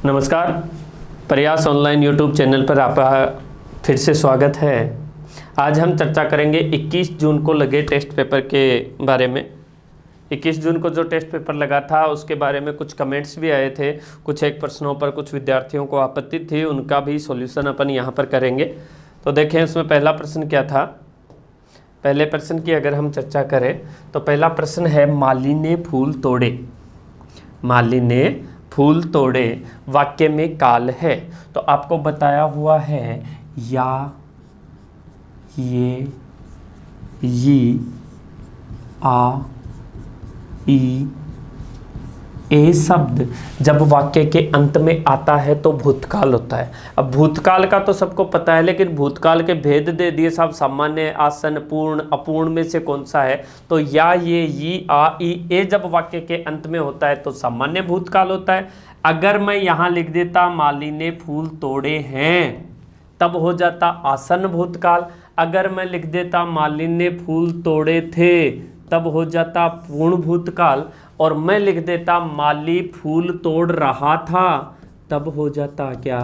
नमस्कार, प्रयास online YouTube channel पर आपका फिर से स्वागत है। आज हम चर्चा करेंगे 21 जून को लगे टेस्ट पेपर के बारे में। 21 जून को जो टेस्ट पेपर लगा था उसके बारे में कुछ कमेंट्स भी आए थे, कुछ एक प्रश्नों पर कुछ विद्यार्थियों को आपत्ति थी, उनका भी सॉल्यूशन अपन यहाँ पर करेंगे। तो देखें उसमें पहला प्रश्न क्या था। पहले प्रश्न की अगर हम चर्चा करें तो पहला प्रश्न है माली ने फूल तोड़े। माली ने फूल तोड़े वाक्य में काल है, तो आपको बताया हुआ है या, ये, यी, आ, ई, ए शब्द जब वाक्य के अंत में आता है तो भूतकाल होता है। अब भूतकाल का तो सबको पता है, लेकिन भूतकाल के भेद दे दिए साहब, सामान्य, आसन, पूर्ण, अपूर्ण में से कौन सा है। तो या, ये, यी, आ, ई, ए जब वाक्य के अंत में होता है तो सामान्य भूतकाल होता है। अगर मैं यहाँ लिख देता माली ने फूल तोड़े हैं तब हो जाता आसन भूतकाल। अगर मैं लिख देता माली ने फूल तोड़े थे तब हो जाता पूर्ण भूतकाल। और मैं लिख देता माली फूल तोड़ रहा था तब हो जाता क्या,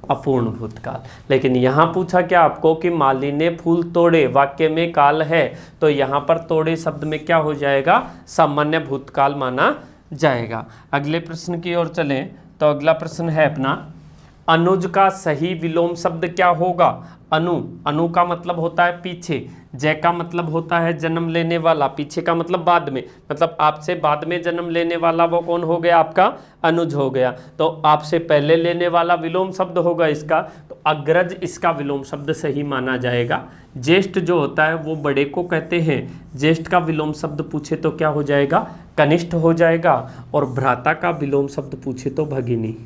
अपूर्ण भूतकाल। लेकिन यहाँ पूछा क्या आपको कि माली ने फूल तोड़े, वाक्य में काल है, तो यहाँ पर तोड़े शब्द में क्या हो जाएगा, सामान्य भूतकाल माना जाएगा। अगले प्रश्न की ओर चलें तो अगला प्रश्न है अपना, अनुज का सही विलोम शब्द क्या होगा। अनु, अनु का मतलब होता है पीछे, जय का मतलब होता है जन्म लेने वाला, पीछे का मतलब बाद में, मतलब आपसे बाद में जन्म लेने वाला वो कौन हो गया, आपका अनुज हो गया। तो आपसे पहले लेने वाला विलोम शब्द होगा इसका, तो अग्रज इसका विलोम शब्द सही माना जाएगा। ज्येष्ठ जो होता है वो बड़े को कहते हैं, ज्येष्ठ का विलोम शब्द पूछे तो क्या हो जाएगा, कनिष्ठ हो जाएगा। और भ्राता का विलोम शब्द पूछे तो भगिनी।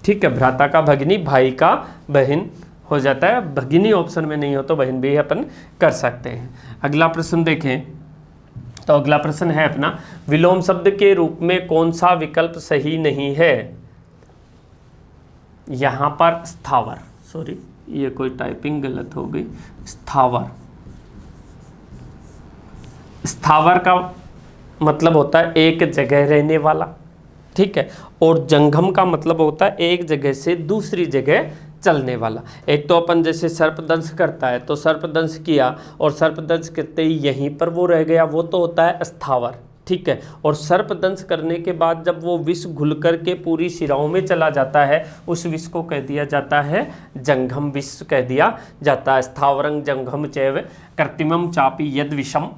ठीक है, भ्राता का भगिनी, भाई का बहन हो जाता है। भगिनी ऑप्शन में नहीं हो तो बहन भी अपन कर सकते हैं। अगला प्रश्न देखें तो अगला प्रश्न है अपना, विलोम शब्द के रूप में कौन सा विकल्प सही नहीं है। यहां पर स्थावर, सॉरी ये कोई टाइपिंग गलत हो गई, स्थावर। स्थावर का मतलब होता है एक जगह रहने वाला, ठीक है। और जंगम का मतलब होता है एक जगह से दूसरी जगह चलने वाला। एक तो अपन जैसे सर्पदंश करता है तो सर्पदंश किया और सर्पदंश करते ही यहीं पर वो रह गया, वो तो होता है स्थावर, ठीक है। और सर्पदंश करने के बाद जब वो विष घुल कर के पूरी शिराओं में चला जाता है, उस विष को कह दिया जाता है जंघम विष कह दिया जाता है। स्थावरं जंघम चैव कृत्रिमं चापि यद विषम,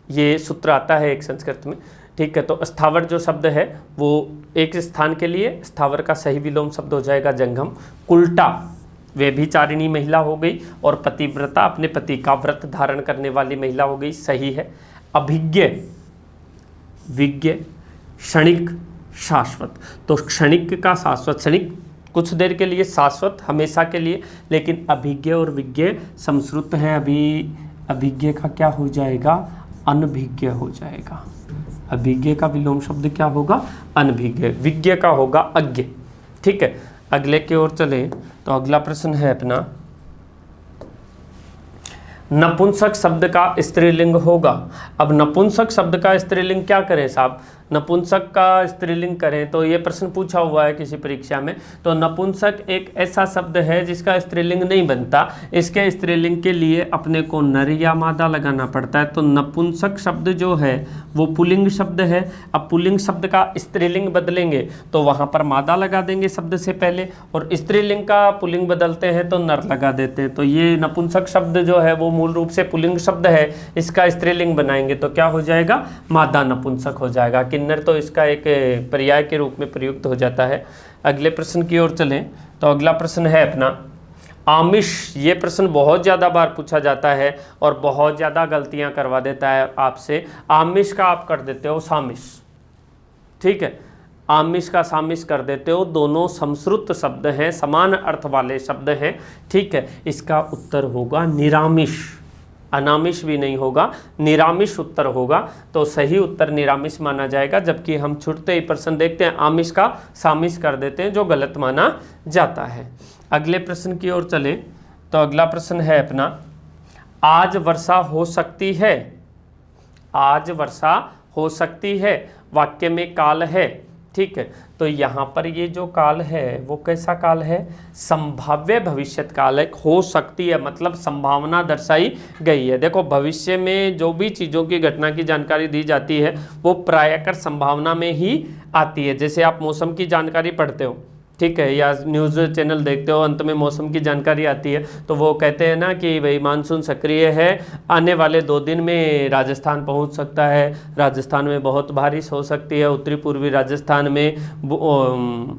ये सूत्र आता है एक संस्कृत में, ठीक है। तो स्थावर जो शब्द है वो एक स्थान के लिए, स्थावर का सही विलोम शब्द हो जाएगा जंघम। उल्टा व्यभिचारिणी महिला हो गई, और पतिव्रता अपने पति का व्रत धारण करने वाली महिला हो गई, सही है। अभिज्ञ, विज्ञ, क्षणिक, शाश्वत। तो क्षणिक का शाश्वत, क्षणिक कुछ देर के लिए, शाश्वत हमेशा के लिए। लेकिन अभिज्ञ और विज्ञ समश्रुत है, अभी अभिज्ञ का क्या हो जाएगा, अनभिज्ञ हो जाएगा। अभिज्ञ का विलोम शब्द क्या होगा, अनभिज्ञ। विज्ञ का होगा अज्ञ, ठीक है। अगले की ओर चले तो अगला प्रश्न है अपना, नपुंसक शब्द का स्त्रीलिंग होगा। अब नपुंसक शब्द का स्त्रीलिंग क्या करें साहब, नपुंसक का स्त्रीलिंग करें तो ये प्रश्न पूछा हुआ है किसी परीक्षा में। तो नपुंसक एक ऐसा शब्द है जिसका स्त्रीलिंग नहीं बनता, इसके स्त्रीलिंग के लिए अपने को नर या मादा लगाना पड़ता है। तो नपुंसक शब्द जो है वो पुल्लिंग शब्द है। अब पुल्लिंग शब्द का स्त्रीलिंग बदलेंगे तो वहाँ पर मादा लगा देंगे शब्द से पहले, और स्त्रीलिंग का पुल्लिंग बदलते हैं तो नर लगा देते हैं। तो ये नपुंसक शब्द जो है वो मूल रूप से पुल्लिंग शब्द है, इसका स्त्रीलिंग बनाएंगे तो क्या हो जाएगा, मादा नपुंसक हो जाएगा। किन्नर तो इसका एक पर्याय के रूप में प्रयुक्त हो जाता है। अगले प्रश्न की ओर चलें तो अगला प्रश्न है अपना, आमिष। ये प्रश्न बहुत ज़्यादा बार पूछा जाता है और बहुत ज़्यादा गलतियां करवा देता है आपसे। आमिष का आप कर देते हो सामिष, ठीक है, आमिष का सामिष कर देते हो। दोनों समश्रुत शब्द हैं, समान अर्थ वाले शब्द हैं, ठीक है। इसका उत्तर होगा निरामिष, अनामिष भी नहीं होगा, निरामिष उत्तर होगा। तो सही उत्तर निरामिष माना जाएगा। जबकि हम छूटते ही प्रश्न देखते हैं आमिष का सामिष कर देते हैं, जो गलत माना जाता है। अगले प्रश्न की ओर चले तो अगला प्रश्न है अपना, आज वर्षा हो सकती है। आज वर्षा हो सकती है, वाक्य में काल है, ठीक है। तो यहाँ पर ये जो काल है वो कैसा काल है, संभाव्य भविष्यत काल है, हो सकती है मतलब संभावना दर्शाई गई है। देखो भविष्य में जो भी चीज़ों की घटना की जानकारी दी जाती है वो प्रायकर संभावना में ही आती है। जैसे आप मौसम की जानकारी पढ़ते हो, ठीक है, या न्यूज़ चैनल देखते हो, अंत में मौसम की जानकारी आती है तो वो कहते हैं ना कि भाई मानसून सक्रिय है, आने वाले 2 दिन में राजस्थान पहुंच सकता है, राजस्थान में बहुत बारिश हो सकती है, उत्तरी पूर्वी राजस्थान में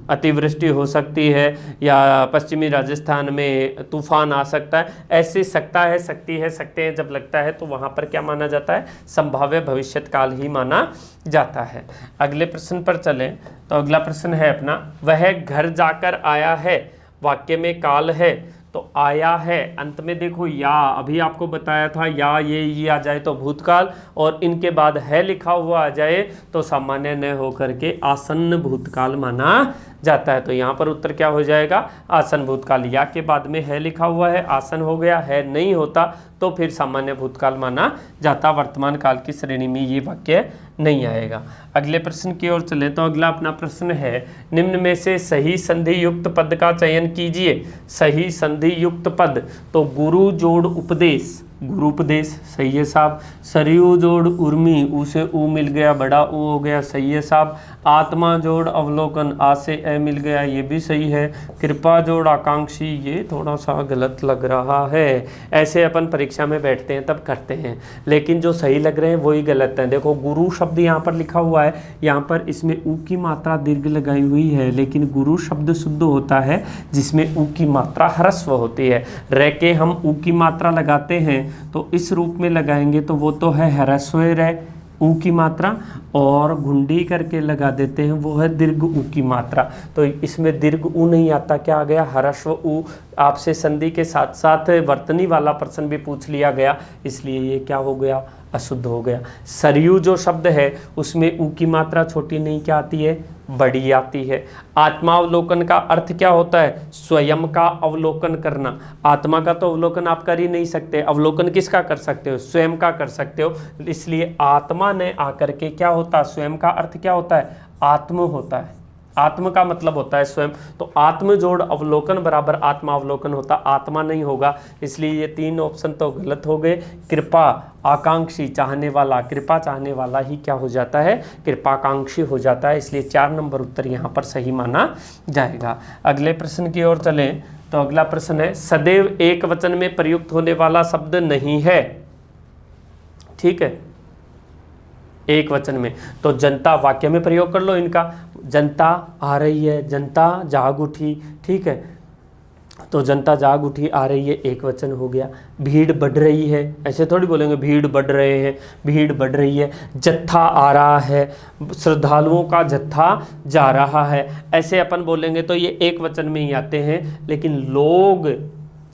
अतिवृष्टि हो सकती है, या पश्चिमी राजस्थान में तूफान आ सकता है। ऐसे सकता है, सकती है, सकते हैं जब लगता है तो वहाँ पर क्या माना जाता है, संभाव्य भविष्यत काल ही माना जाता है। अगले प्रश्न पर चलें तो अगला प्रश्न है अपना, वह घर जाकर आया है, वाक्य में काल है तो आया है, अंत में देखो या, अभी आपको बताया था या ये आ जाए तो भूतकाल, और इनके बाद है लिखा हुआ आ जाए तो सामान्य न होकर के आसन्न भूतकाल माना जाता है। तो यहाँ पर उत्तर क्या हो जाएगा, आसन भूतकाल। या के बाद में है लिखा हुआ है, आसन हो गया, है नहीं होता तो फिर सामान्य भूतकाल माना जाता, वर्तमान काल की श्रेणी में ये वाक्य नहीं आएगा। अगले प्रश्न की ओर चलें तो अगला अपना प्रश्न है, निम्न में से सही संधि युक्त पद का चयन कीजिए। सही संधि युक्त पद, तो गुरु जोड़ उपदेश, गुरु उपदेश सही है साहब। सरयू जोड़ उर्मी, ऊ से ऊ मिल गया, बड़ा ऊ हो गया, सही है साहब। आत्मा जोड़ अवलोकन, आ से ए मिल गया, ये भी सही है। कृपा जोड़ आकांक्षी, ये थोड़ा सा गलत लग रहा है। ऐसे अपन परीक्षा में बैठते हैं तब करते हैं, लेकिन जो सही लग रहे हैं वही गलत है। देखो गुरु शब्द यहाँ पर लिखा हुआ है, यहाँ पर इसमें ऊ की मात्रा दीर्घ लगाई हुई है, लेकिन गुरु शब्द शुद्ध होता है जिसमें ऊ की मात्रा ह्रस्व होती है। रह के हम ऊ की मात्रा लगाते हैं तो इस रूप में लगाएंगे तो वो तो है ह्रस्व रह ऊ की मात्रा, और घुंडी करके लगा देते हैं वो है दीर्घ ऊ की मात्रा। तो इसमें दीर्घ ऊ नहीं आता, क्या आ गया, ह्रस्व ऊ। आपसे संधि के साथ साथ वर्तनी वाला प्रश्न भी पूछ लिया गया, इसलिए ये क्या हो गया, अशुद्ध हो गया। सरयू जो शब्द है उसमें ऊ की मात्रा छोटी नहीं क्या आती है, बड़ी आती है। आत्मावलोकन का अर्थ क्या होता है, स्वयं का अवलोकन करना। आत्मा का तो अवलोकन आप कर ही नहीं सकते, अवलोकन किसका कर सकते हो, स्वयं का कर सकते हो। इसलिए आत्मा ने आकर के क्या होता है, स्वयं का अर्थ क्या होता है, आत्म होता है। आत्म का मतलब होता है स्वयं, तो आत्म जोड़ अवलोकन बराबर आत्मा अवलोकन होता, आत्मा नहीं होगा। इसलिए ये 3 ऑप्शन तो गलत हो गए। कृपा आकांक्षी चाहने वाला, कृपा चाहने वाला ही क्या हो जाता है, कृपाकांक्षी हो जाता है। इसलिए 4 नंबर उत्तर यहाँ पर सही माना जाएगा। अगले प्रश्न की ओर चलें तो अगला प्रश्न है, सदैव एक वचन में प्रयुक्त होने वाला शब्द नहीं है। ठीक है, एक वचन में, तो जनता वाक्य में प्रयोग कर लो इनका। जनता आ रही है, जनता जाग उठी, ठीक है, तो जनता जाग उठी आ रही है, एक वचन हो गया। भीड़ बढ़ रही है, ऐसे थोड़ी बोलेंगे भीड़ बढ़ रहे हैं, भीड़ बढ़ रही है। जत्था आ रहा है, श्रद्धालुओं का जत्था जा रहा है, ऐसे अपन बोलेंगे तो ये एक वचन में ही आते हैं। लेकिन लोग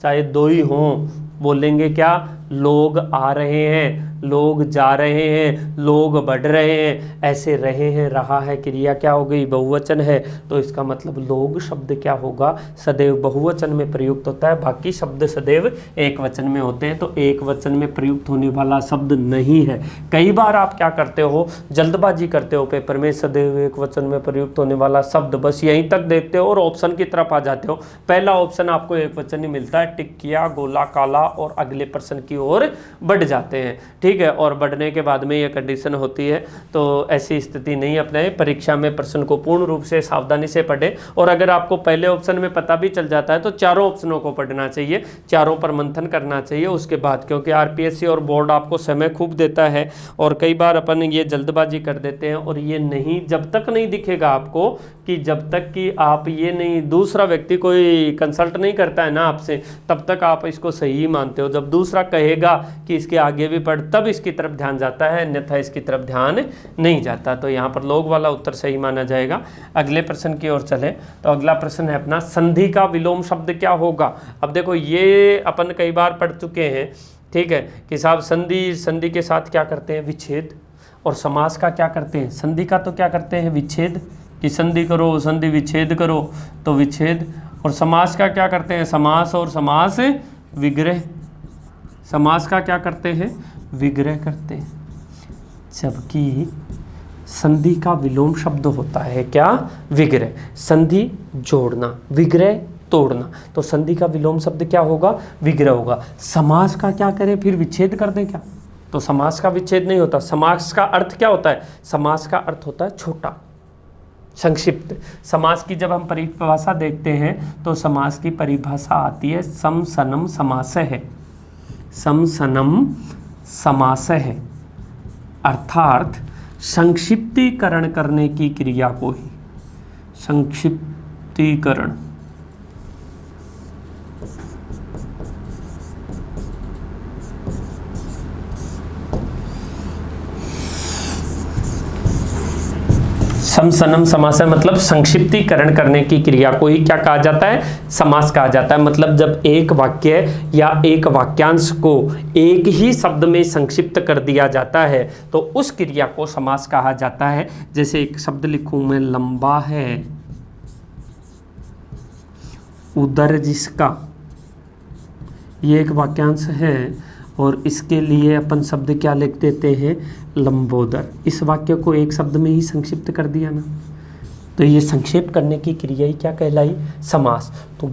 चाहे 2 ही हों, बोलेंगे क्या, लोग आ रहे हैं, लोग जा रहे हैं, लोग बढ़ रहे हैं, ऐसे रहे हैं, रहा है, क्रिया क्या हो गई, बहुवचन है। तो इसका मतलब लोग शब्द क्या होगा, सदैव बहुवचन में प्रयुक्त होता है, बाकी शब्द सदैव एक वचन में होते हैं। तो एक वचन में प्रयुक्त होने वाला शब्द नहीं है। कई बार आप क्या करते हो, जल्दबाजी करते हो पेपर में, सदैव एक वचन में प्रयुक्त होने वाला शब्द बस यहीं तक देखते हो और ऑप्शन की तरफ आ जाते हो। पहला ऑप्शन आपको एक वचन ही मिलता है, टिक किया, गोला काला, और अगले प्रश्न की ओर बढ़ जाते हैं। ठीक है, और बढ़ने के बाद में ये कंडीशन होती है, तो ऐसी स्थिति नहीं अपनाए। परीक्षा में प्रश्न को पूर्ण रूप से सावधानी से पढ़े, और अगर आपको पहले ऑप्शन में पता भी चल जाता है तो चारों ऑप्शनों को पढ़ना चाहिए, चारों पर मंथन करना चाहिए उसके बाद, क्योंकि आरपीएससी और बोर्ड आपको समय खूब देता है। और कई बार अपन ये जल्दबाजी कर देते हैं, और ये नहीं, जब तक नहीं दिखेगा आपको कि जब तक कि आप ये नहीं, दूसरा व्यक्ति कोई कंसल्ट नहीं करता है ना आपसे, तब तक आप इसको सही मानते हो। जब दूसरा कहेगा कि इसके आगे भी पढ़, तब इसकी तरफ ध्यान जाता है, अन्यथा इसकी तरफ ध्यान नहीं जाता। तो यहाँ पर लोग वाला उत्तर सही माना जाएगा। अगले प्रश्न की ओर चले तो अगला प्रश्न है अपना, संधि का विलोम शब्द क्या होगा। अब देखो ये अपन कई बार पढ़ चुके हैं, ठीक है, कि साहब संधि के साथ क्या करते हैं, विच्छेद, और समास का क्या करते हैं, संधि का तो क्या करते हैं, विच्छेद, कि संधि करो, संधि विच्छेद करो, तो विच्छेद। और समास का क्या करते हैं, समास और समास विग्रह, समास का क्या करते हैं, विग्रह करते हैं। जबकि संधि का विलोम शब्द होता है क्या? विग्रह। संधि जोड़ना, विग्रह तोड़ना, तो संधि का विलोम शब्द क्या होगा? विग्रह होगा। समास का क्या करें फिर? विच्छेद कर दें क्या? तो समास का विच्छेद नहीं होता। समास का अर्थ क्या होता है? समास का अर्थ होता है छोटा, संक्षिप्त। समास की जब हम परिभाषा देखते हैं तो समास की परिभाषा आती है समसनम समास है। समसनम समास है अर्थात संक्षिप्तीकरण करने की क्रिया को ही संक्षिप्तीकरण। समसनम समास है मतलब संक्षिप्तीकरण करने की क्रिया को ही क्या कहा जाता है? समास कहा जाता है। मतलब जब एक वाक्य या एक वाक्यांश को एक ही शब्द में संक्षिप्त कर दिया जाता है तो उस क्रिया को समास कहा जाता है। जैसे एक शब्द लिखूं मैं, लंबा है उदर जिसका, ये एक वाक्यांश है और इसके लिए अपन शब्द क्या लिख देते हैं? लंबोदर। इस वाक्य को एक शब्द में ही संक्षिप्त कर दिया ना, तो ये संक्षेप करने की क्रिया ही क्या कहलाई? समास। तो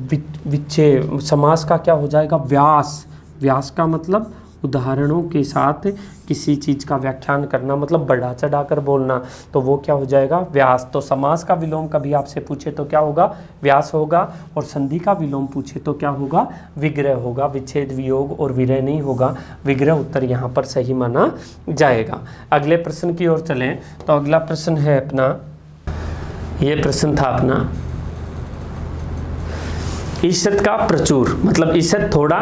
विच्छेद समास का क्या हो जाएगा? व्यास। व्यास का मतलब उदाहरणों के साथ किसी चीज़ का व्याख्यान करना, मतलब बढ़ा चढ़ा कर बोलना, तो वो क्या हो जाएगा? व्यास। तो समास का विलोम कभी आपसे पूछे तो क्या होगा? व्यास होगा। और संधि का विलोम पूछे तो क्या होगा? विग्रह होगा। विच्छेद, वियोग और विरह नहीं होगा, विग्रह उत्तर यहाँ पर सही माना जाएगा। अगले प्रश्न की ओर चलें तो अगला प्रश्न है अपना, ये प्रश्न था अपना ईषत् का प्रचुर, मतलब ईषत् थोड़ा,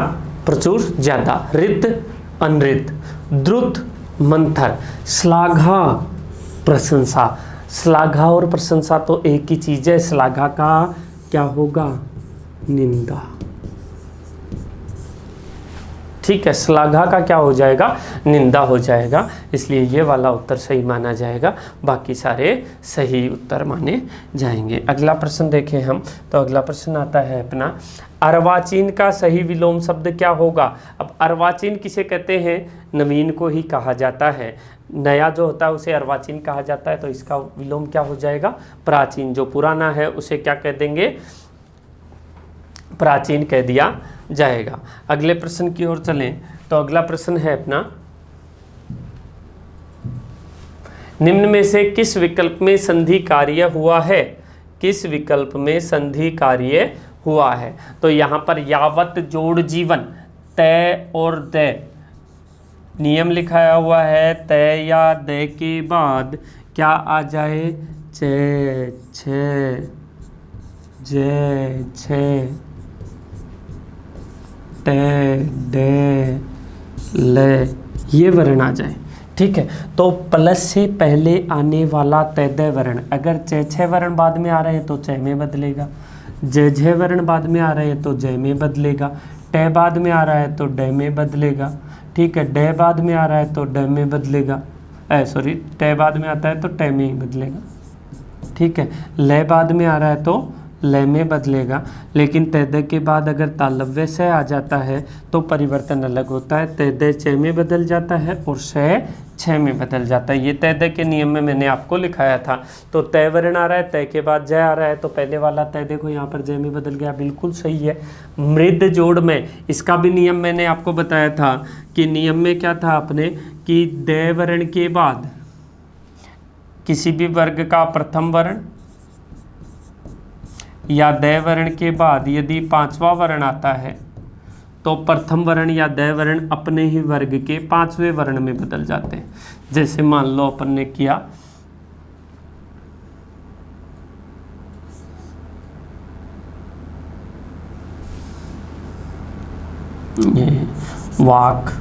प्रचुर ज्यादा, रित अनृत, द्रुत मंथर, श्लाघा प्रशंसा। श्लाघा और प्रशंसा तो एक ही चीज है। श्लाघा का क्या होगा? निंदा। ठीक है, श्लाघा का क्या हो जाएगा? निंदा हो जाएगा। इसलिए ये वाला उत्तर सही माना जाएगा, बाकी सारे सही उत्तर माने जाएंगे। अगला प्रश्न देखें हम तो अगला प्रश्न आता है अपना, अर्वाचीन का सही विलोम शब्द क्या होगा? अब अर्वाचीन किसे कहते हैं? नवीन को ही कहा जाता है। नया जो होता है उसे अर्वाचीन कहा जाता है, तो इसका विलोम क्या हो जाएगा? प्राचीन। जो पुराना है उसे क्या कह देंगे? प्राचीन कह दिया जाएगा। अगले प्रश्न की ओर चलें तो अगला प्रश्न है अपना, निम्न में से किस विकल्प में संधि कार्य हुआ है? किस विकल्प में संधि कार्य हुआ है? तो यहाँ पर यावत जोड़ जीवन, तय और दय नियम लिखाया हुआ है। तय या दय के बाद क्या आ जाए? चे, छे, जे, छे, टे, डे, ले, ये वर्ण आ जाए। ठीक है, तो प्लस से पहले आने वाला तय वर्ण, अगर चे छे वर्ण बाद में आ रहे हैं तो चे में बदलेगा, जय झय वर्ण बाद में आ रहे हैं तो जय में बदलेगा, टे बाद में आ रहा है तो डे में बदलेगा। ठीक है, डे बाद में आ रहा है तो डे में बदलेगा, सॉरी टे बाद में आता है तो टे में ही बदलेगा। ठीक है, ले बाद में आ रहा है तो लय में बदलेगा। लेकिन तैदय के बाद अगर तालव्य से आ जाता है तो परिवर्तन अलग होता है। तैदय च में बदल जाता है और श छ में बदल जाता है। ये तैदय के नियम में मैंने आपको लिखाया था। तो तय वर्ण आ रहा है, तय के बाद जय आ रहा है, तो पहले वाला तय देखो यहाँ पर जय में बदल गया, बिल्कुल सही है। मृद जोड़ में इसका भी नियम मैंने आपको बताया था कि नियम में क्या था अपने कि दय वर्ण के बाद किसी भी वर्ग का प्रथम वर्ण या दय वर्ण के बाद यदि पांचवा वर्ण आता है तो प्रथम वर्ण या दय वर्ण अपने ही वर्ग के पांचवें वर्ण में बदल जाते हैं। जैसे मान लो अपन ने किया ये वाक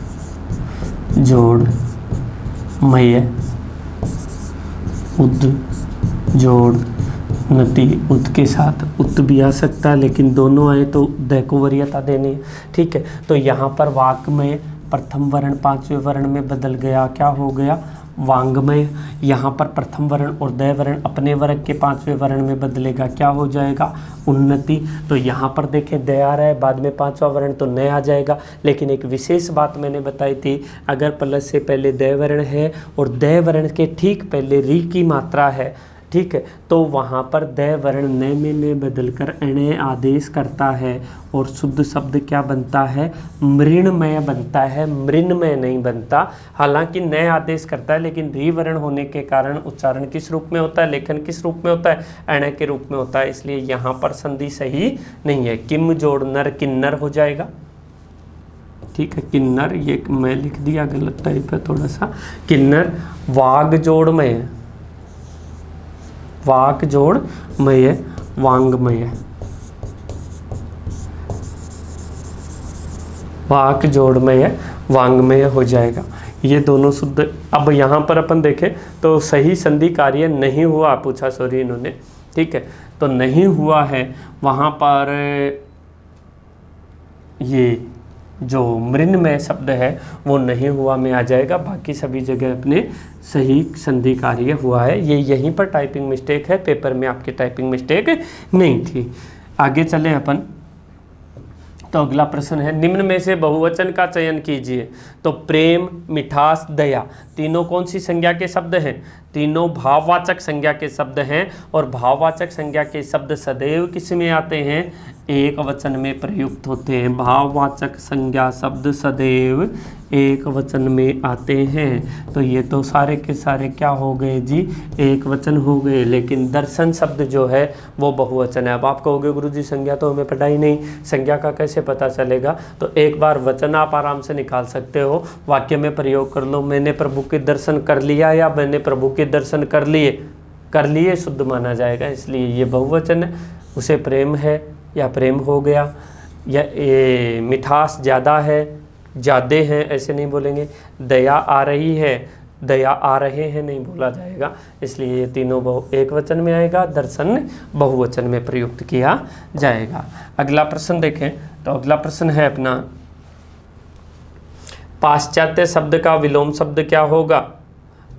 जोड़ मय उद जोड़ नति, उत के साथ उत भी आ सकता है, लेकिन दोनों आए तो दय को वरीयता देनी है। ठीक है, तो यहाँ पर वाक में प्रथम वर्ण पांचवें वर्ण में बदल गया, क्या हो गया? वांग्मय। यहाँ पर प्रथम वर्ण और दय वर्ण अपने वर्ग के 5वें वर्ण में बदलेगा, क्या हो जाएगा, उन्नति। तो यहाँ पर देखें दय आ रहा है, बाद में 5वां वर्ण तो नय आ जाएगा। लेकिन एक विशेष बात मैंने बताई थी, अगर प्लस से पहले दय वर्ण है और दय वर्ण के ठीक पहले री की मात्रा है, ठीक है, तो वहाँ पर दय वर्ण न में न बदलकर अण्य आदेश करता है और शुद्ध शब्द क्या बनता है, मृण्मय बनता है, मृण्मय नहीं बनता। हालांकि न आदेश करता है, लेकिन री वर्ण होने के कारण उच्चारण किस रूप में होता है, लेखन किस रूप में होता है, अण्य के रूप में होता है। इसलिए यहाँ पर संधि सही नहीं है। किम जोड़ नर किन्नर हो जाएगा, ठीक है, किन्नर, ये मैं लिख दिया गलत टाइप है थोड़ा सा, किन्नर। वाग जोड़ में, वाक जोड़ मय, वांगमय, वाक जोड़ मय वांगमय हो जाएगा। ये दोनों शुद्ध। अब यहाँ पर अपन देखें तो सही संधि कार्य नहीं हुआ, पूछा सॉरी इन्होंने, ठीक है, तो नहीं हुआ है वहाँ पर ये जो मृण्मय शब्द है वो नहीं हुआ में आ जाएगा। बाकी सभी जगह अपने सही संधि कार्य हुआ है। ये यहीं पर टाइपिंग मिस्टेक है, पेपर में आपकी टाइपिंग मिस्टेक नहीं थी। आगे चले अपन, तो अगला प्रश्न है, निम्न में से बहुवचन का चयन कीजिए। तो प्रेम, मिठास, दया, तीनों कौन सी संज्ञा के शब्द हैं, तीनों भाववाचक संज्ञा के शब्द हैं। और भाववाचक संज्ञा के शब्द सदैव किस में आते हैं, एक वचन में प्रयुक्त होते हैं। भाववाचक संज्ञा शब्द सदैव एक वचन में आते हैं। तो ये तो सारे के सारे क्या हो गए जी, एक वचन हो गए। लेकिन दर्शन शब्द जो है वो बहुवचन है। अब आप कहोगे गुरुजी संज्ञा तो हमें पता ही नहीं, संज्ञा का कैसे पता चलेगा। तो एक बार वचन आप आराम से निकाल सकते हो, वाक्य में प्रयोग कर लो, मैंने प्रभु के दर्शन कर लिया या मैंने प्रभु के दर्शन कर लिए शुद्ध माना जाएगा। इसलिए ये बहुवचन है। उसे प्रेम है या प्रेम हो गया, या मिठास ज़्यादा है, ज़्यादे हैं ऐसे नहीं बोलेंगे। दया आ रही है, दया आ रहे हैं नहीं बोला जाएगा। इसलिए ये तीनों एक वचन में आएगा, दर्शन बहुवचन में प्रयुक्त किया जाएगा। अगला प्रश्न देखें, तो अगला प्रश्न है अपना, पाश्चात्य शब्द का विलोम शब्द क्या होगा,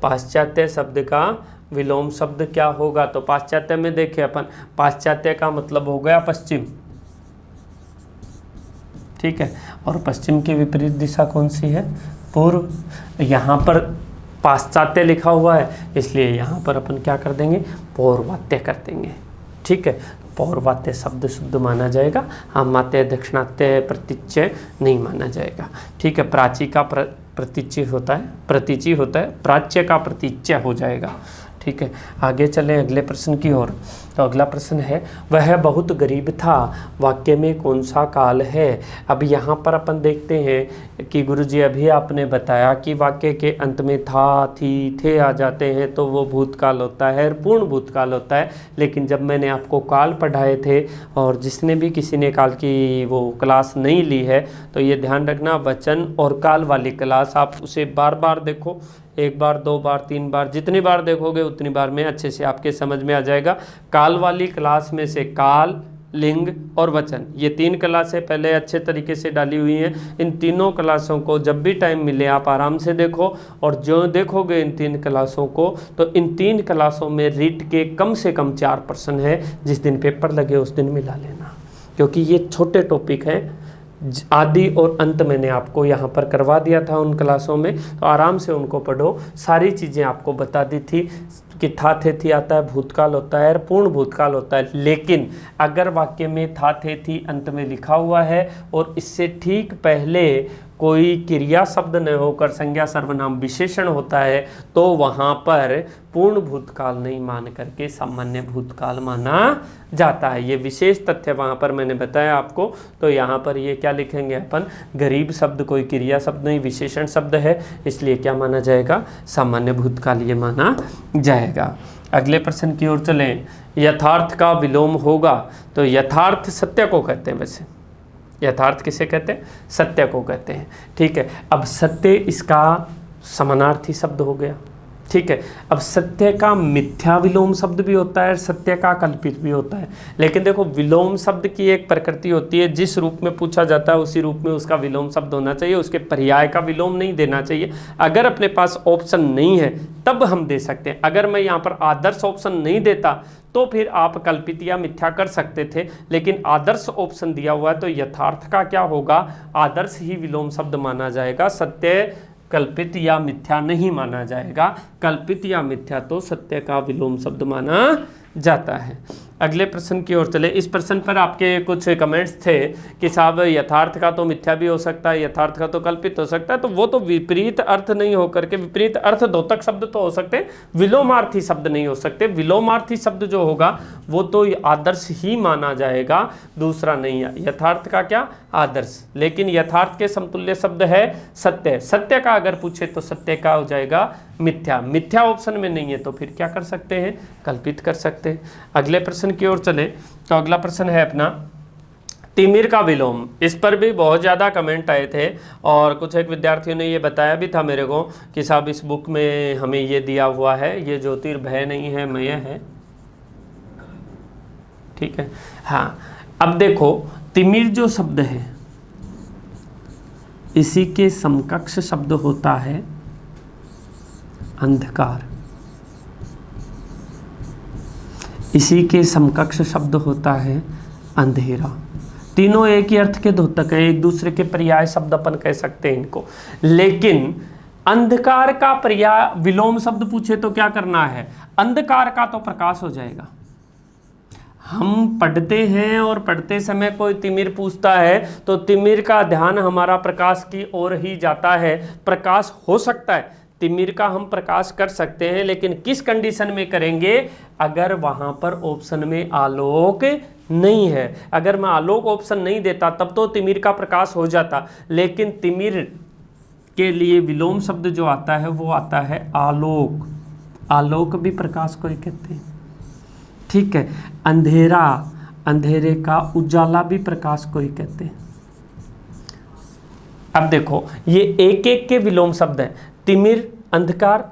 पाश्चात्य शब्द का विलोम शब्द क्या होगा। तो पाश्चात्य में देखें अपन, पाश्चात्य का मतलब हो गया पश्चिम, ठीक है, और पश्चिम की विपरीत दिशा कौन सी है, पूर्व। यहाँ पर पाश्चात्य लिखा हुआ है, इसलिए यहाँ पर अपन क्या कर देंगे, पौर्वात्य कर देंगे, ठीक है। पौर्वात्य शब्द शुद्ध माना जाएगा, आमात्य दक्षिणात्य प्रतीच्य नहीं माना जाएगा, ठीक है। प्राची का प्रतीच्य होता है, प्रतीचि होता है, प्राच्य का प्रतीच्य हो जाएगा, ठीक है। आगे चलें अगले प्रश्न की ओर। तो अगला प्रश्न है, वह बहुत गरीब था, वाक्य में कौन सा काल है। अब यहाँ पर अपन देखते हैं कि गुरुजी अभी आपने बताया कि वाक्य के अंत में था, थी, थे आ जाते हैं तो वो भूतकाल होता है, पूर्ण भूतकाल होता है। लेकिन जब मैंने आपको काल पढ़ाए थे, और जिसने भी किसी ने काल की वो क्लास नहीं ली है तो ये ध्यान रखना, वचन और काल वाली क्लास आप उसे बार बार देखो, एक बार, दो बार, तीन बार, जितनी बार देखोगे उतनी बार में अच्छे से आपके समझ में आ जाएगा। काल वाली क्लास में से काल, लिंग और वचन, ये तीन क्लासें पहले अच्छे तरीके से डाली हुई हैं। इन तीनों क्लासों को जब भी टाइम मिले आप आराम से देखो, और जो देखोगे इन तीन क्लासों को, तो इन तीन क्लासों में रीट के कम से कम 4 प्रश्न है। जिस दिन पेपर लगे उस दिन मिला लेना, क्योंकि ये छोटे टॉपिक हैं। आदि और अंत मैंने आपको यहाँ पर करवा दिया था उन क्लासों में, तो आराम से उनको पढ़ो। सारी चीज़ें आपको बता दी थी कि था, थे, थी आता है, भूतकाल होता है और पूर्ण भूतकाल होता है। लेकिन अगर वाक्य में था, थे, थी अंत में लिखा हुआ है और इससे ठीक पहले कोई क्रिया शब्द न होकर संज्ञा सर्वनाम विशेषण होता है, तो वहाँ पर पूर्ण भूतकाल नहीं मान करके सामान्य भूतकाल माना जाता है। ये विशेष तथ्य वहाँ पर मैंने बताया आपको। तो यहाँ पर ये क्या लिखेंगे अपन, गरीब शब्द कोई क्रिया शब्द नहीं, विशेषण शब्द है, इसलिए क्या माना जाएगा, सामान्य भूतकाल ये माना जाएगा। अगले प्रश्न की ओर चलें, यथार्थ का विलोम होगा। तो यथार्थ सत्य को कहते हैं, वैसे यथार्थ किसे कहते हैं, सत्य को कहते हैं, ठीक है। अब सत्य इसका समानार्थी शब्द हो गया, ठीक है। अब सत्य का मिथ्या विलोम शब्द भी होता है, सत्य का कल्पित भी होता है। लेकिन देखो विलोम शब्द की एक प्रकृति होती है, जिस रूप में पूछा जाता है उसी रूप में उसका विलोम शब्द होना चाहिए, उसके पर्याय का विलोम नहीं देना चाहिए। अगर अपने पास ऑप्शन नहीं है तब हम दे सकते हैं। अगर मैं यहाँ पर आदर्श ऑप्शन नहीं देता तो फिर आप कल्पित या मिथ्या कर सकते थे, लेकिन आदर्श ऑप्शन दिया हुआ है तो यथार्थ का क्या होगा, आदर्श ही विलोम शब्द माना जाएगा, सत्य कल्पित या मिथ्या नहीं माना जाएगा। कल्पित या मिथ्या तो सत्य का विलोम शब्द माना जाता है। अगले प्रश्न की ओर चले। इस प्रश्न पर आपके कुछ कमेंट्स थे कि साहब यथार्थ का तो मिथ्या भी हो सकता है, यथार्थ का तो कल्पित हो सकता है, तो वो तो विपरीत अर्थ नहीं होकर के, विपरीत अर्थ द्योतक शब्द तो हो सकते हैं, विलोमार्थी शब्द नहीं हो सकते। विलोमार्थी शब्द जो होगा वो तो आदर्श ही माना जाएगा, दूसरा नहीं है। यथार्थ का क्या, आदर्श। लेकिन यथार्थ के समतुल्य शब्द है सत्य। सत्य का अगर पूछे तो सत्य का हो जाएगा मिथ्या। मिथ्या ऑप्शन में नहीं है तो फिर क्या कर सकते हैं, कल्पित कर सकते हैं। अगले प्रश्न की ओर चले तो अगला प्रश्न है अपना तिमिर का विलोम। इस पर भी बहुत ज़्यादा कमेंट आए थे और कुछ एक विद्यार्थियों ने ये बताया भी था मेरे को कि साहब इस बुक में हमें ये दिया हुआ है, ये ज्योतिर्भय नहीं है, मय है। ठीक है, हाँ। अब देखो तिमिर जो शब्द है इसी के समकक्ष शब्द होता है अंधकार, इसी के समकक्ष शब्द होता है अंधेरा। तीनों एक ही अर्थ के द्योतक है, एक दूसरे के पर्याय शब्द अपन कह सकते हैं इनको। लेकिन अंधकार का पर्याय विलोम शब्द पूछे तो क्या करना है, अंधकार का तो प्रकाश हो जाएगा। हम पढ़ते हैं और पढ़ते समय कोई तिमिर पूछता है तो तिमिर का ध्यान हमारा प्रकाश की ओर ही जाता है। प्रकाश हो सकता है, तिमिर का हम प्रकाश कर सकते हैं, लेकिन किस कंडीशन में करेंगे, अगर वहां पर ऑप्शन में आलोक नहीं है। अगर मैं आलोक ऑप्शन नहीं देता तब तो तिमिर का प्रकाश हो जाता, लेकिन तिमिर के लिए विलोम शब्द जो आता है वो आता है आलोक। आलोक भी प्रकाश को ही कहते हैं, ठीक है। अंधेरा, अंधेरे का उजाला भी प्रकाश को ही कहते हैं। अब देखो ये एक एक के विलोम शब्द हैं। तिमिर, अंधकार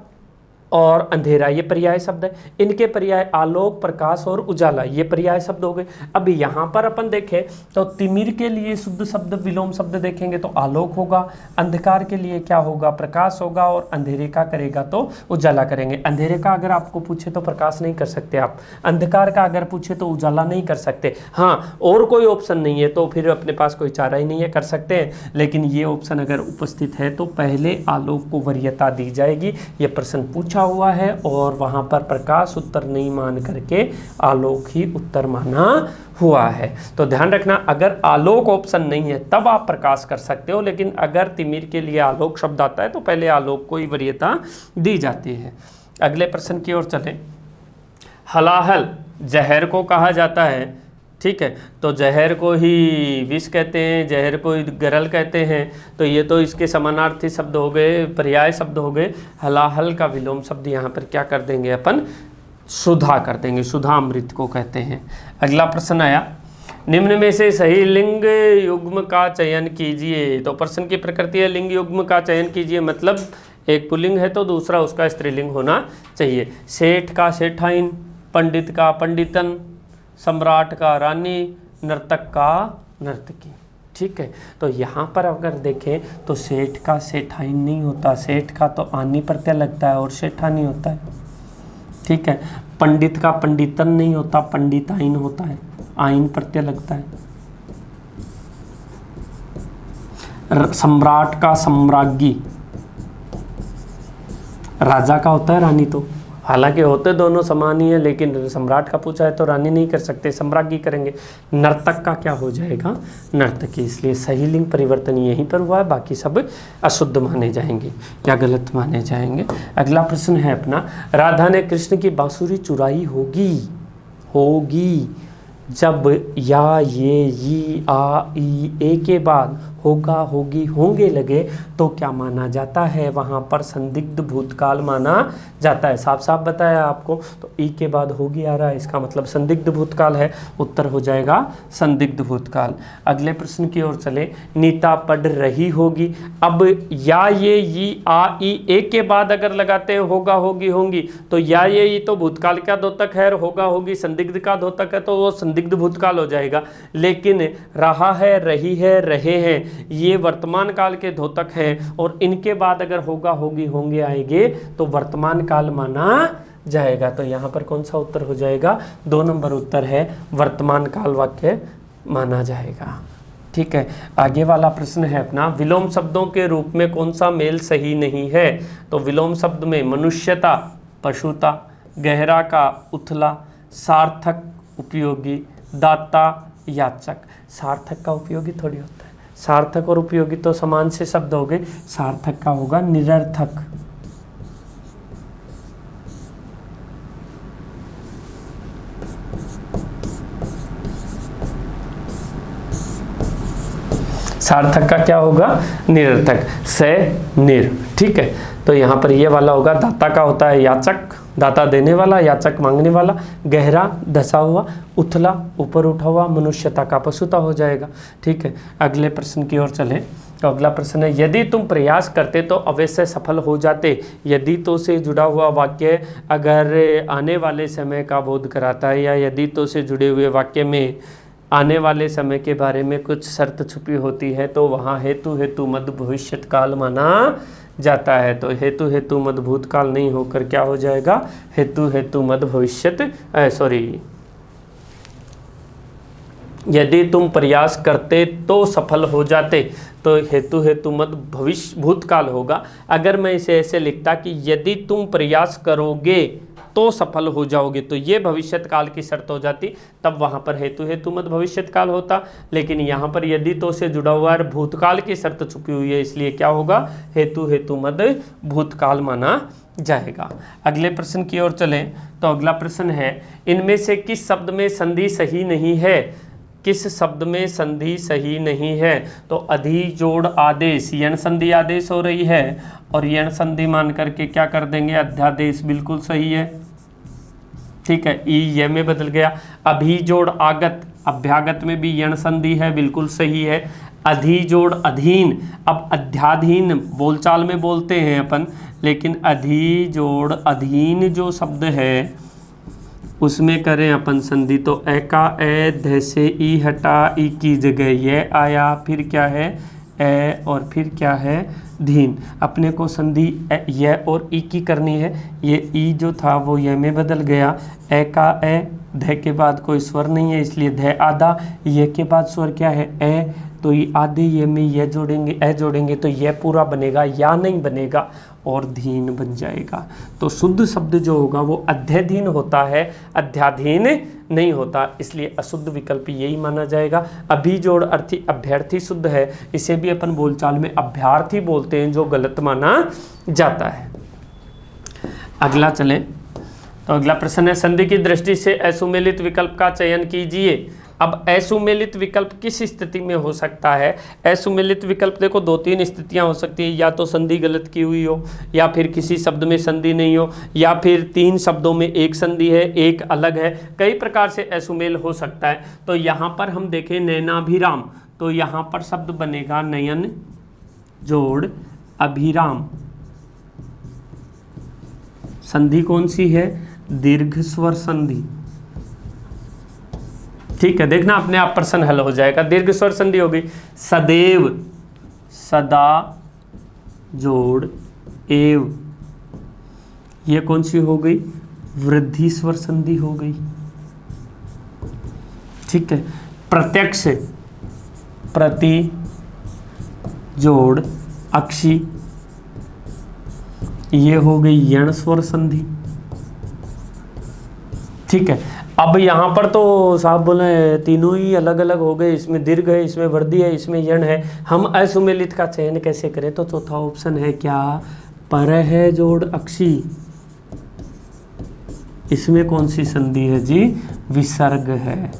और अंधेरा ये पर्याय शब्द है। इनके पर्याय आलोक, प्रकाश और उजाला ये पर्याय शब्द हो गए। अब यहाँ पर अपन देखें तो तिमिर के लिए शुद्ध शब्द विलोम शब्द देखेंगे तो आलोक होगा, अंधकार के लिए क्या होगा, प्रकाश होगा, और अंधेरे का करेगा तो उजाला करेंगे। अंधेरे का अगर आपको पूछे तो प्रकाश नहीं कर सकते आप, अंधकार का अगर पूछे तो उजाला नहीं कर सकते। हाँ, और कोई ऑप्शन नहीं है तो फिर अपने पास कोई चारा ही नहीं है, कर सकते हैं। लेकिन ये ऑप्शन अगर उपस्थित है तो पहले आलोक को वरीयता दी जाएगी। ये प्रश्न पूछा हुआ है और वहां पर प्रकाश उत्तर नहीं मान करके आलोक ही उत्तर माना हुआ है। तो ध्यान रखना, अगर आलोक ऑप्शन नहीं है तब आप प्रकाश कर सकते हो, लेकिन अगर तिमिर के लिए आलोक शब्द आता है तो पहले आलोक को ही वरीयता दी जाती है। अगले प्रश्न की ओर चलें। हलाहल जहर को कहा जाता है, ठीक है, तो जहर को ही विष कहते हैं, जहर को ही गरल कहते हैं। तो ये तो इसके समानार्थी शब्द हो गए, पर्याय शब्द हो गए। हलाहल का विलोम शब्द यहाँ पर क्या कर देंगे अपन, सुधा कर देंगे, सुधा अमृत को कहते हैं। अगला प्रश्न आया, निम्न में से सही लिंग युग्म का चयन कीजिए। तो प्रश्न की प्रकृति है लिंग युग्म का चयन कीजिए, मतलब एक पुल्लिंग है तो दूसरा उसका स्त्रीलिंग होना चाहिए। सेठ का सेठाइन, पंडित का पंडितन, सम्राट का रानी, नर्तक का नर्तकी, ठीक है। तो यहाँ पर अगर देखें तो सेठ का सेठाइन नहीं होता, सेठ का तो आनी प्रत्यय लगता है और सेठानी होता है, ठीक है। पंडित का पंडितन नहीं होता, पंडिताइन होता है, आइन प्रत्यय लगता है। सम्राट का सम्राज्ञी, राजा का होता है रानी। तो हालांकि होते दोनों समान ही है, लेकिन सम्राट का पूछा है तो रानी नहीं कर सकते, सम्राज्ञी करेंगे। नर्तक का क्या हो जाएगा, नर्तकी। इसलिए सही लिंग परिवर्तन यहीं पर हुआ है, बाकी सब अशुद्ध माने जाएंगे या गलत माने जाएंगे। अगला प्रश्न है अपना, राधा ने कृष्ण की बांसुरी चुराई होगी जब या ये, ई, आ, ई, ए के बाद होगा, होगी, होंगे लगे तो क्या माना जाता है? वहाँ पर संदिग्ध भूतकाल माना जाता है। साफ साफ बताया आपको। तो ई के बाद होगी आ रहा है, इसका मतलब संदिग्ध भूतकाल है। उत्तर हो जाएगा संदिग्ध भूतकाल। अगले प्रश्न की ओर चले। नीता पढ़ रही होगी। अब या ये आ ई ए के बाद अगर लगाते हैं होगा, होगी, होंगी, तो या ये तो भूतकाल का द्योतक है, होगा, होगी संदिग्ध का द्योतक है, तो वो संदिग्ध भूतकाल हो जाएगा। लेकिन रहा है, रही है, रहे हैं, ये वर्तमान काल के द्योतक है, और इनके बाद अगर होगा, होगी, होंगे आएंगे तो वर्तमान काल माना जाएगा। तो यहाँ पर कौन सा उत्तर हो जाएगा? 2 नंबर उत्तर है, वर्तमान काल वाक्य माना जाएगा। ठीक है। आगे वाला प्रश्न है अपना, विलोम शब्दों के रूप में कौन सा मेल सही नहीं है? तो विलोम शब्द में मनुष्यता, पशुता, गहरा का उथला, सार्थक, उपयोगी, दाता, याचक। सार्थक का उपयोगी थोड़ी होता है, सार्थक और उपयोगी तो समान से शब्द हो गए। सार्थक का होगा निरर्थक। सार्थक का क्या होगा? निरर्थक, से निर। ठीक है। तो यहाँ पर ये वाला होगा। दाता का होता है याचक, दाता देने वाला, याचक मांगने वाला, गहरा धसा हुआ, उथला ऊपर उठा हुआ, मनुष्यता का पशुता हो जाएगा। ठीक है। अगले प्रश्न की ओर चलें। तो अगला प्रश्न है, यदि तुम प्रयास करते तो अवश्य सफल हो जाते। यदि तो से जुड़ा हुआ वाक्य अगर आने वाले समय का बोध कराता है, या यदि तो से जुड़े हुए वाक्य में आने वाले समय के बारे में कुछ शर्त छुपी होती है, तो वहाँ हेतु हेतु मद भविष्यत काल माना जाता है। तो हेतु हेतु मद भूतकाल नहीं होकर क्या हो जाएगा? हेतु हेतु मद भविष्यत, यदि तुम प्रयास करते तो सफल हो जाते, तो हेतु हेतु मद भविष्य भूतकाल होगा। अगर मैं इसे ऐसे लिखता कि यदि तुम प्रयास करोगे तो सफल हो जाओगे, तो ये भविष्यत काल की शर्त हो जाती, तब वहाँ पर हेतु हेतु मद भविष्यत काल होता। लेकिन यहाँ पर यदि तो से जुड़ा हुआ है, भूतकाल की शर्त छुपी हुई है, इसलिए क्या होगा? हेतु हेतु मद भूतकाल माना जाएगा। अगले प्रश्न की ओर चलें। तो अगला प्रश्न है, इनमें से किस शब्द में संधि सही नहीं है? किस शब्द में संधि सही नहीं है? तो अधि जोड़ आदेश, यण संधि आदेश हो रही है, और यण संधि मान करके क्या कर देंगे? अध्यादेश। बिल्कुल सही है। ठीक है। ई ये में बदल गया। अभी जोड़ आगत, अभ्यागत में भी यण संधि है, बिल्कुल सही है। अधि जोड़ अधीन, अब अध्याधीन बोलचाल में बोलते हैं अपन, लेकिन अधि जोड़ अधीन जो शब्द है उसमें करें अपन संधि, तो ए का ए, ध से ई हटा, ई की जगह ये आया, फिर क्या है? ए, और फिर क्या है? धीन। अपने को संधि ये और ई की करनी है। ये ई जो था वो ये में बदल गया। ए का ए, ध के बाद कोई स्वर नहीं है, इसलिए ध आधा, ये के बाद स्वर क्या है? ए, तो ये आधे ये में ये जोड़ेंगे, ए जोड़ेंगे, तो ये पूरा बनेगा, या नहीं बनेगा, और धीन बन जाएगा। तो शुद्ध शब्द जो होगा वो अध्यधीन होता है, अध्याधीन नहीं होता, इसलिए अशुद्ध विकल्प यही माना जाएगा। अभी जोड़ अर्थी अभ्यर्थी शुद्ध है, इसे भी अपन बोलचाल में अभ्यर्थी बोलते हैं, जो गलत माना जाता है। अगला चलें। तो अगला प्रश्न है, संधि की दृष्टि से असुमेलित विकल्प का चयन कीजिए। अब असुमेलित विकल्प किस स्थिति में हो सकता है? असुमेलित विकल्प देखो 2-3 स्थितियां हो सकती है, या तो संधि गलत की हुई हो, या फिर किसी शब्द में संधि नहीं हो, या फिर 3 शब्दों में एक संधि है, एक अलग है, कई प्रकार से असुमेल हो सकता है। तो यहाँ पर हम देखें नयनाभिराम, तो यहाँ पर शब्द बनेगा नयन जोड़ अभिराम। संधि कौन सी है? दीर्घ स्वर संधि। ठीक है, देखना अपने आप प्रश्न हल हो जाएगा। दीर्घ स्वर संधि हो गई। सदैव, सदा जोड़ एव, ये कौन सी हो गई? वृद्धि स्वर संधि हो गई। ठीक है। प्रत्यक्ष, प्रति जोड़ अक्षी, ये हो गई यण स्वर संधि। ठीक है। अब यहाँ पर तो साहब बोले तीनों ही अलग अलग हो गए, इसमें दीर्घ है, इसमें वृद्धि है, इसमें यण है, हम असुमेलित का चयन कैसे करें? तो चौथा ऑप्शन है क्या? पर है जोड़ अक्षी, इसमें कौन सी संधि है जी? विसर्ग है।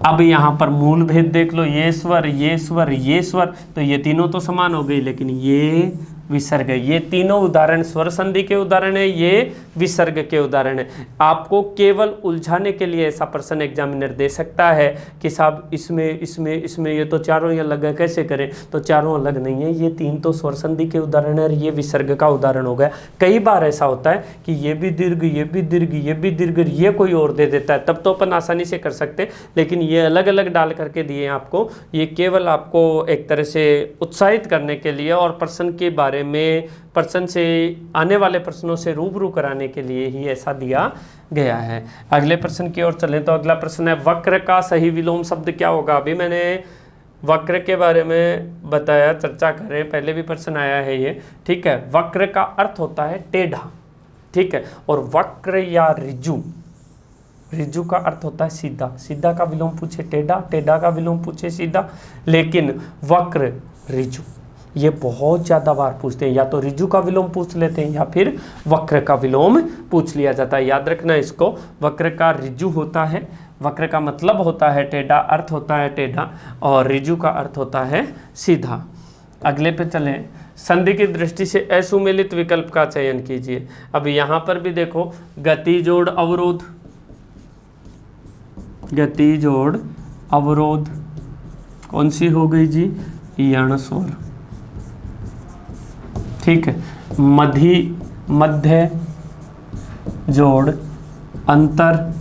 अब यहाँ पर मूल भेद देख लो, ये स्वर ये स्वर ये स्वर, तो ये तीनों तो समान हो गई, लेकिन ये विसर्ग, ये तीनों उदाहरण स्वर संधि के उदाहरण है, ये विसर्ग के उदाहरण है। आपको केवल उलझाने के लिए ऐसा प्रश्न एग्जामिनर दे सकता है कि साहब इसमें इसमें इसमें ये तो चारों ही अलग है, कैसे करें, तो चारों अलग नहीं है, ये तीन तो स्वर संधि के उदाहरण है और ये विसर्ग का उदाहरण हो गया। कई बार ऐसा होता है कि ये भी दीर्घ ये भी दीर्घ ये भी दीर्घ, ये कोई और दे देता है, तब तो अपन आसानी से कर सकते, लेकिन ये अलग अलग डाल करके दिए आपको, ये केवल आपको एक तरह से उत्साहित करने के लिए और प्रश्न के बारे में, प्रश्न से आने वाले प्रश्नों से रूबरू कराने के लिए ही ऐसा दिया गया है। अगले प्रश्न की ओर चलें तो अगला प्रश्न है वक्र का सही विलोम शब्द क्या होगा। अभी मैंने वक्र के बारे में बताया, चर्चा करें, पहले भी प्रश्न आया है ये, ठीक है। वक्र का अर्थ होता है टेढ़ा, ठीक है, और वक्र या ऋजु, ऋजु का अर्थ होता है सीधा, सीधा का विलोम पूछे टेढ़ा, टेढ़ा का विलोम पूछे सीधा, लेकिन वक्र ऋजु ये बहुत ज़्यादा बार पूछते हैं, या तो ऋजु का विलोम पूछ लेते हैं या फिर वक्र का विलोम पूछ लिया जाता है। याद रखना इसको, वक्र का ऋजु होता है, वक्र का मतलब होता है टेढ़ा, अर्थ होता है टेढ़ा, और ऋजु का अर्थ होता है सीधा। अगले पे चलें, संधि की दृष्टि से असुमेलित विकल्प का चयन कीजिए। अब यहाँ पर भी देखो, गति जोड़ अवरोध, गति जोड़ अवरोध कौन सी हो गई जी, यण स्वर, ठीक है। मध्य जोड़ अंतर,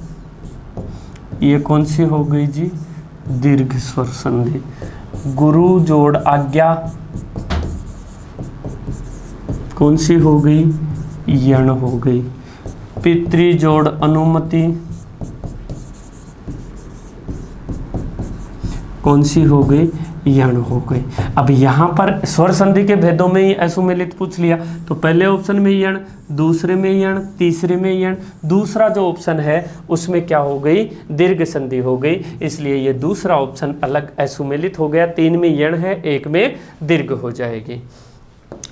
ये कौन सी हो गई जी, दीर्घ स्वर संधि। गुरु जोड़ आज्ञा कौन सी हो गई, यण हो गई। पितृ जोड़ अनुमति कौन सी हो गई, यण हो गई। अब यहाँ पर स्वर संधि के भेदों में ही असुमेलित पूछ लिया, तो पहले ऑप्शन में यण, दूसरे में यण, तीसरे में यण, दूसरा जो ऑप्शन है उसमें क्या हो गई, दीर्घ संधि हो गई, इसलिए ये दूसरा ऑप्शन अलग असुमेलित हो गया। 3 में यण है, 1 में दीर्घ हो जाएगी,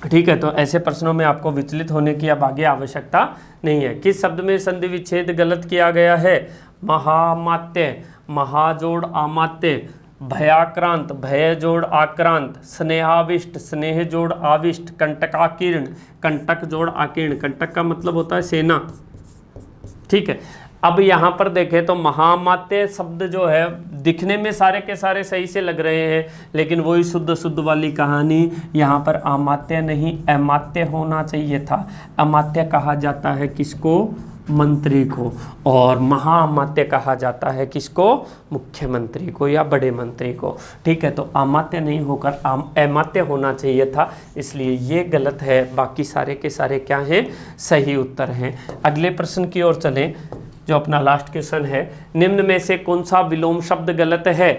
ठीक है। तो ऐसे प्रश्नों में आपको विचलित होने की अब आगे आवश्यकता नहीं है। किस शब्द में संधि विच्छेद गलत किया गया है, महामात्य, महाजोड़ आमात्य, भयाक्रांत, भय जोड़ आक्रांत, स्नेहाविष्ट, स्नेह जोड़ आविष्ट, कंटकाकीर्ण, कंटक जोड़ आकीर्ण, कंटक का मतलब होता है सेना, ठीक है। अब यहाँ पर देखें तो महामात्य शब्द जो है दिखने में सारे के सारे सही से लग रहे हैं, लेकिन वही शुद्ध शुद्ध वाली कहानी, यहाँ पर अमात्य नहीं अमात्य होना चाहिए था। अमात्य कहा जाता है किसको, मंत्री को, और महाअमात्य कहा जाता है किसको, मुख्यमंत्री को या बड़े मंत्री को, ठीक है। तो अमात्य नहीं होकर अमात्य होना चाहिए था, इसलिए ये गलत है, बाकी सारे के सारे क्या हैं, सही उत्तर हैं। अगले प्रश्न की ओर चलें, जो अपना लास्ट क्वेश्चन है, निम्न में से कौन सा विलोम शब्द गलत है,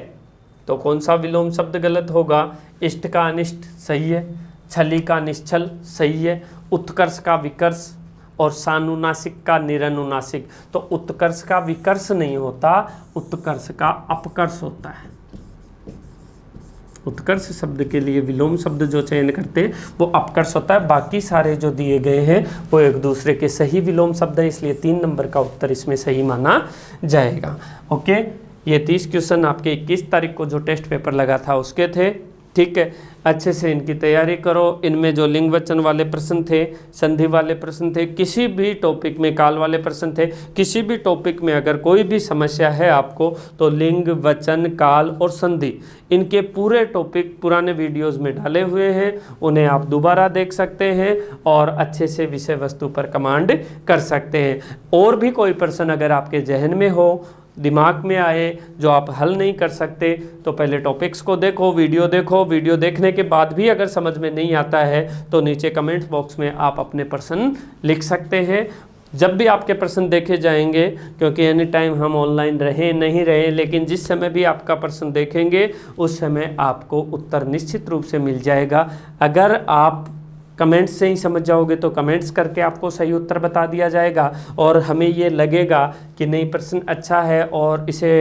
तो कौन सा विलोम शब्द गलत होगा, इष्ट का अनिष्ट सही है, छली का निश्चल सही है, उत्कर्ष का विकर्ष और सानुनासिक का निरनुनासिक। तो उत्कर्ष का विकर्ष नहीं होता, उत्कर्ष का अपकर्ष होता है। उत्कर्ष शब्द के लिए विलोम शब्द जो चयन करते हैं वो अपकर्ष होता है, बाकी सारे जो दिए गए हैं वो एक दूसरे के सही विलोम शब्द है, इसलिए 3 नंबर का उत्तर इसमें सही माना जाएगा। ओके, ये 30 क्वेश्चन आपके 21 तारीख को जो टेस्ट पेपर लगा था उसके थे, ठीक है। अच्छे से इनकी तैयारी करो। इनमें जो लिंग वचन वाले प्रश्न थे, संधि वाले प्रश्न थे, किसी भी टॉपिक में काल वाले प्रश्न थे, किसी भी टॉपिक में अगर कोई भी समस्या है आपको, तो लिंग वचन काल और संधि इनके पूरे टॉपिक पुराने वीडियोस में डाले हुए हैं, उन्हें आप दोबारा देख सकते हैं और अच्छे से विषय वस्तु पर कमांड कर सकते हैं। और भी कोई प्रश्न अगर आपके जहन में हो, दिमाग में आए, जो आप हल नहीं कर सकते, तो पहले टॉपिक्स को देखो, वीडियो देखने के बाद भी अगर समझ में नहीं आता है तो नीचे कमेंट बॉक्स में आप अपने प्रश्न लिख सकते हैं। जब भी आपके प्रश्न देखे जाएंगे, क्योंकि एनी टाइम हम ऑनलाइन रहे नहीं रहे, लेकिन जिस समय भी आपका प्रश्न देखेंगे उस समय आपको उत्तर निश्चित रूप से मिल जाएगा। अगर आप कमेंट्स से ही समझ जाओगे तो कमेंट्स करके आपको सही उत्तर बता दिया जाएगा, और हमें ये लगेगा कि नहीं प्रश्न अच्छा है और इसे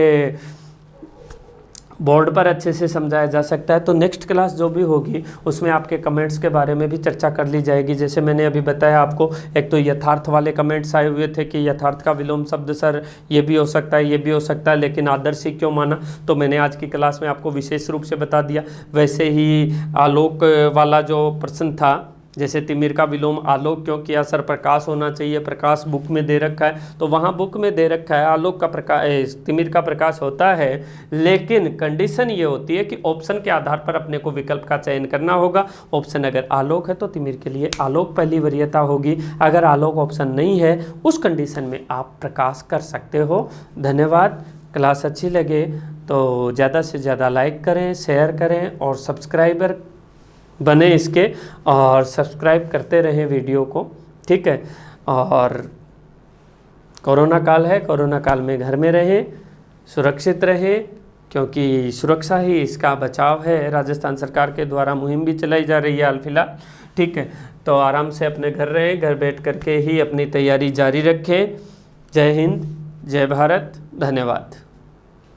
बोर्ड पर अच्छे से समझाया जा सकता है। तो नेक्स्ट क्लास जो भी होगी उसमें आपके कमेंट्स के बारे में भी चर्चा कर ली जाएगी। जैसे मैंने अभी बताया आपको, एक तो यथार्थ वाले कमेंट्स आए हुए थे कि यथार्थ का विलोम शब्द सर ये भी हो सकता है, ये भी हो सकता है, लेकिन आदर्श ही क्यों माना, तो मैंने आज की क्लास में आपको विशेष रूप से बता दिया। वैसे ही आलोक वाला जो प्रश्न था, जैसे तिमिर का विलोम आलोक क्यों किया सर, प्रकाश होना चाहिए, प्रकाश बुक में दे रखा है, तो वहाँ बुक में दे रखा है आलोक का प्रकाश, तिमिर का प्रकाश होता है, लेकिन कंडीशन ये होती है कि ऑप्शन के आधार पर अपने को विकल्प का चयन करना होगा। ऑप्शन अगर आलोक है तो तिमिर के लिए आलोक पहली वरीयता होगी, अगर आलोक ऑप्शन नहीं है उस कंडीशन में आप प्रकाश कर सकते हो। धन्यवाद। क्लास अच्छी लगे तो ज़्यादा से ज़्यादा लाइक करें, शेयर करें और सब्सक्राइबर बने इसके, और सब्सक्राइब करते रहें वीडियो को, ठीक है। और कोरोना काल है, कोरोना काल में घर में रहें, सुरक्षित रहें, क्योंकि सुरक्षा ही इसका बचाव है। राजस्थान सरकार के द्वारा मुहिम भी चलाई जा रही है हाल फिलहाल, ठीक है। तो आराम से अपने घर रहें, घर बैठ करके ही अपनी तैयारी जारी रखें। जय हिंद, जय भारत, धन्यवाद।